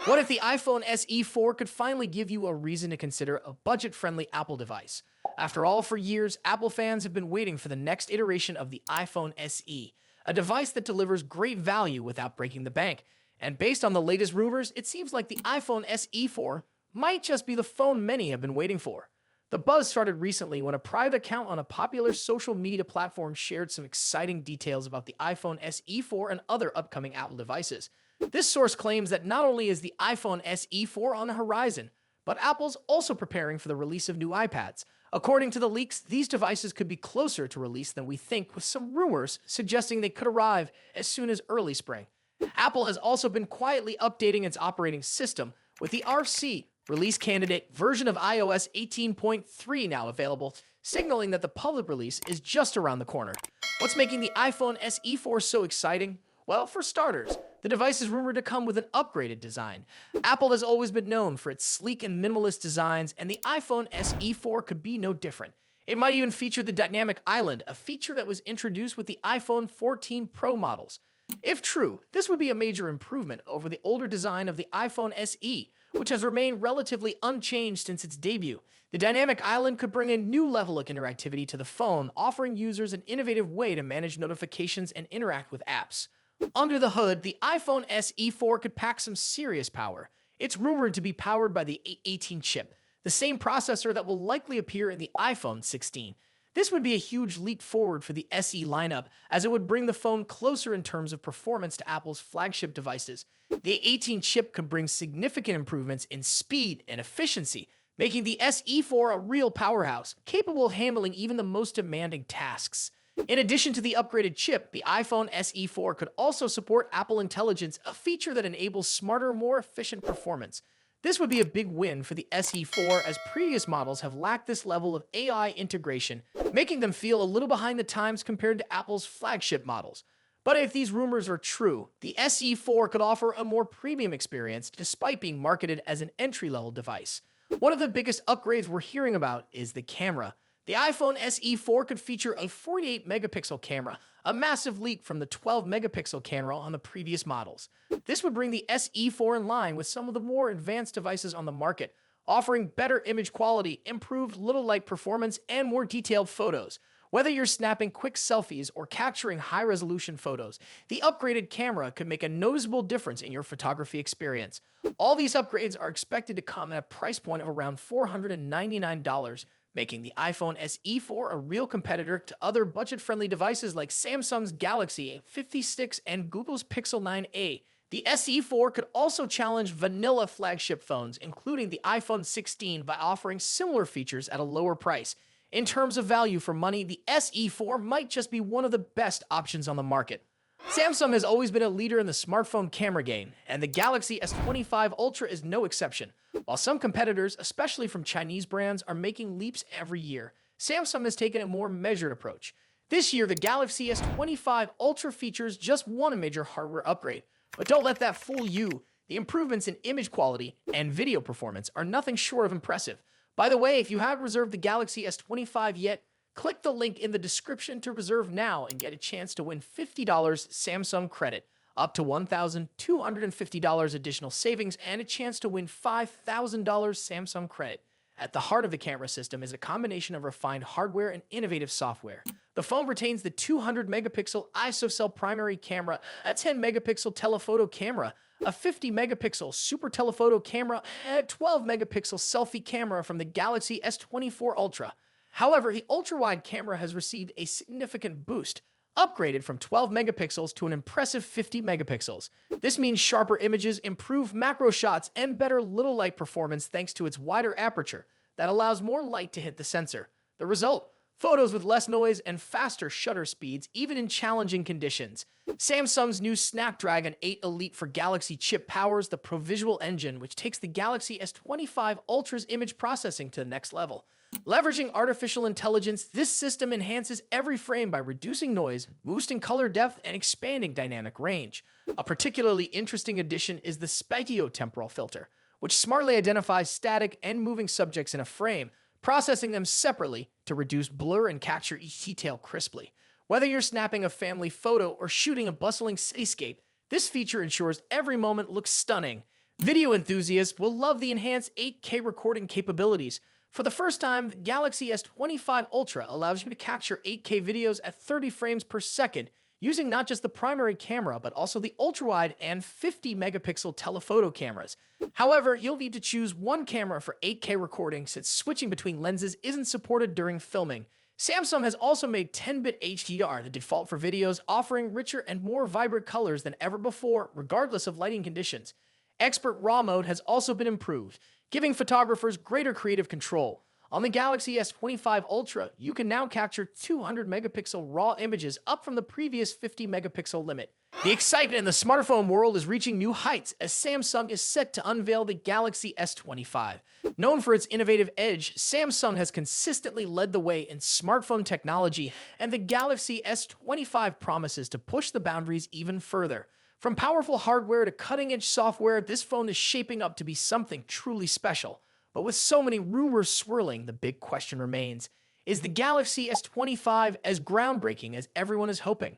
What if the iPhone SE 4 could finally give you a reason to consider a budget-friendly Apple device? After all, for years, Apple fans have been waiting for the next iteration of the iPhone SE, a device that delivers great value without breaking the bank. And based on the latest rumors, it seems like the iPhone SE 4 might just be the phone many have been waiting for. The buzz started recently when a private account on a popular social media platform shared some exciting details about the iPhone SE 4 and other upcoming Apple devices. This source claims that not only is the iPhone SE 4 on the horizon, but Apple's also preparing for the release of new iPads. According to the leaks, these devices could be closer to release than we think, with some rumors suggesting they could arrive as soon as early spring. Apple has also been quietly updating its operating system, with the RC release candidate version of iOS 18.3 now available, signaling that the public release is just around the corner. What's making the iPhone SE 4 so exciting? Well, for starters, the device is rumored to come with an upgraded design. Apple has always been known for its sleek and minimalist designs, and the iPhone SE 4 could be no different. It might even feature the dynamic island, a feature that was introduced with the iPhone 14 Pro models. If true, this would be a major improvement over the older design of the iPhone SE, which has remained relatively unchanged since its debut. The dynamic island could bring a new level of interactivity to the phone, offering users an innovative way to manage notifications and interact with apps. Under the hood, the iPhone SE 4 could pack some serious power. It's rumored to be powered by the A18 chip, the same processor that will likely appear in the iPhone 16. This would be a huge leap forward for the SE lineup, as it would bring the phone closer in terms of performance to Apple's flagship devices. The A18 chip could bring significant improvements in speed and efficiency, making the SE 4 a real powerhouse, capable of handling even the most demanding tasks. In addition to the upgraded chip, the iPhone SE 4 could also support Apple Intelligence, a feature that enables smarter, more efficient performance. This would be a big win for the SE 4, as previous models have lacked this level of AI integration, making them feel a little behind the times compared to Apple's flagship models. But if these rumors are true, the SE 4 could offer a more premium experience despite being marketed as an entry-level device. One of the biggest upgrades we're hearing about is the camera. The iPhone SE 4 could feature a 48-megapixel camera, a massive leap from the 12-megapixel camera on the previous models. This would bring the SE 4 in line with some of the more advanced devices on the market, offering better image quality, improved little light performance, and more detailed photos. Whether you're snapping quick selfies or capturing high-resolution photos, the upgraded camera could make a noticeable difference in your photography experience. All these upgrades are expected to come at a price point of around $499, making the iPhone SE 4 a real competitor to other budget-friendly devices like Samsung's Galaxy A56 and Google's Pixel 9a. The SE 4 could also challenge vanilla flagship phones, including the iPhone 16, by offering similar features at a lower price. In terms of value for money, the SE 4 might just be one of the best options on the market. Samsung has always been a leader in the smartphone camera game, and the Galaxy S25 Ultra is no exception. While some competitors, especially from Chinese brands, are making leaps every year, Samsung has taken a more measured approach. This year, the Galaxy S25 Ultra features just one major hardware upgrade. But don't let that fool you. The improvements in image quality and video performance are nothing short of impressive. By the way, if you haven't reserved the Galaxy S25 yet, click the link in the description to reserve now and get a chance to win $50 Samsung credit, up to $1,250 additional savings, and a chance to win $5,000 Samsung credit. At the heart of the camera system is a combination of refined hardware and innovative software. The phone retains the 200-megapixel ISOCELL primary camera, a 10-megapixel telephoto camera, a 50-megapixel super telephoto camera, and a 12-megapixel selfie camera from the Galaxy S24 Ultra. However, the ultra-wide camera has received a significant boost, upgraded from 12 megapixels to an impressive 50 megapixels. This means sharper images, improved macro shots, and better little light performance thanks to its wider aperture that allows more light to hit the sensor. The result? Photos with less noise and faster shutter speeds, even in challenging conditions. Samsung's new Snapdragon 8 Elite for Galaxy chip powers the ProVisual engine, which takes the Galaxy S25 Ultra's image processing to the next level. Leveraging artificial intelligence, this system enhances every frame by reducing noise, boosting color depth, and expanding dynamic range. A particularly interesting addition is the spatiotemporal filter, which smartly identifies static and moving subjects in a frame, processing them separately to reduce blur and capture each detail crisply. Whether you're snapping a family photo or shooting a bustling cityscape, this feature ensures every moment looks stunning. Video enthusiasts will love the enhanced 8K recording capabilities. For the first time, the Galaxy S25 Ultra allows you to capture 8K videos at 30 frames per second, using not just the primary camera, but also the ultra-wide and 50 megapixel telephoto cameras. However, you'll need to choose one camera for 8K recording since switching between lenses isn't supported during filming. Samsung has also made 10-bit HDR the default for videos, offering richer and more vibrant colors than ever before, regardless of lighting conditions. Expert RAW mode has also been improved, giving photographers greater creative control. On the Galaxy S25 Ultra, you can now capture 200 megapixel RAW images, up from the previous 50 megapixel limit. The excitement in the smartphone world is reaching new heights as Samsung is set to unveil the Galaxy S25. Known for its innovative edge, Samsung has consistently led the way in smartphone technology, and the Galaxy S25 promises to push the boundaries even further. From powerful hardware to cutting-edge software, this phone is shaping up to be something truly special. But with so many rumors swirling, the big question remains, is the Galaxy S25 as groundbreaking as everyone is hoping?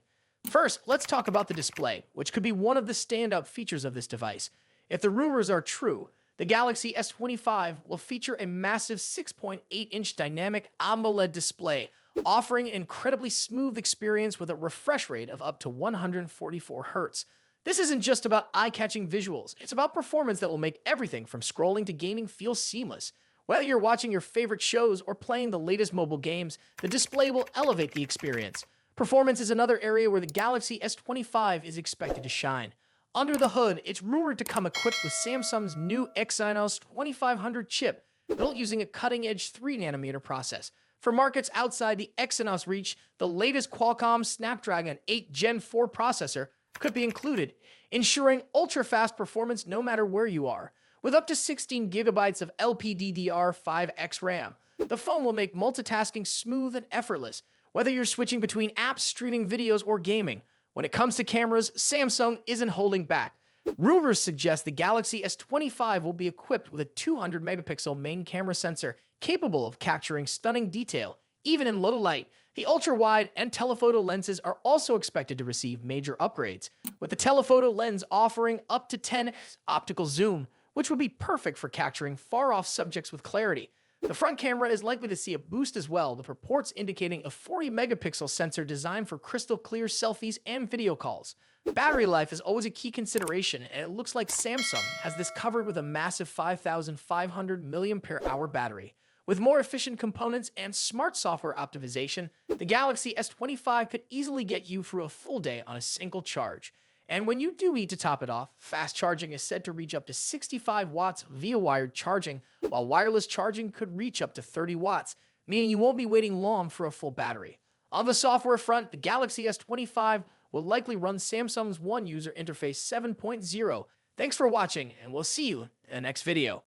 First, let's talk about the display, which could be one of the standout features of this device. If the rumors are true, the Galaxy S25 will feature a massive 6.8-inch dynamic AMOLED display, offering an incredibly smooth experience with a refresh rate of up to 144 Hz. This isn't just about eye-catching visuals, it's about performance that will make everything from scrolling to gaming feel seamless. Whether you're watching your favorite shows or playing the latest mobile games, the display will elevate the experience. Performance is another area where the Galaxy S25 is expected to shine. Under the hood, it's rumored to come equipped with Samsung's new Exynos 2500 chip, built using a cutting-edge 3nm process. For markets outside the Exynos reach, the latest Qualcomm Snapdragon 8 Gen 4 processor could be included, ensuring ultra-fast performance no matter where you are. With up to 16 gigabytes of LPDDR5X RAM, the phone will make multitasking smooth and effortless, whether you're switching between apps, streaming videos, or gaming. When it comes to cameras, Samsung isn't holding back. Rumors suggest the Galaxy S25 will be equipped with a 200 megapixel main camera sensor capable of capturing stunning detail, even in low light. The ultra-wide and telephoto lenses are also expected to receive major upgrades, with the telephoto lens offering up to 10x optical zoom, which would be perfect for capturing far-off subjects with clarity. The front camera is likely to see a boost as well, with reports indicating a 40 megapixel sensor designed for crystal clear selfies and video calls. Battery life is always a key consideration, and it looks like Samsung has this covered with a massive 5,500 mAh battery. With more efficient components and smart software optimization, the Galaxy S25 could easily get you through a full day on a single charge. And when you do need to top it off, fast charging is said to reach up to 65 watts via wired charging, while wireless charging could reach up to 30 watts, meaning you won't be waiting long for a full battery. On the software front, the Galaxy S25 will likely run Samsung's One User Interface 7.0. Thanks for watching, and we'll see you in the next video.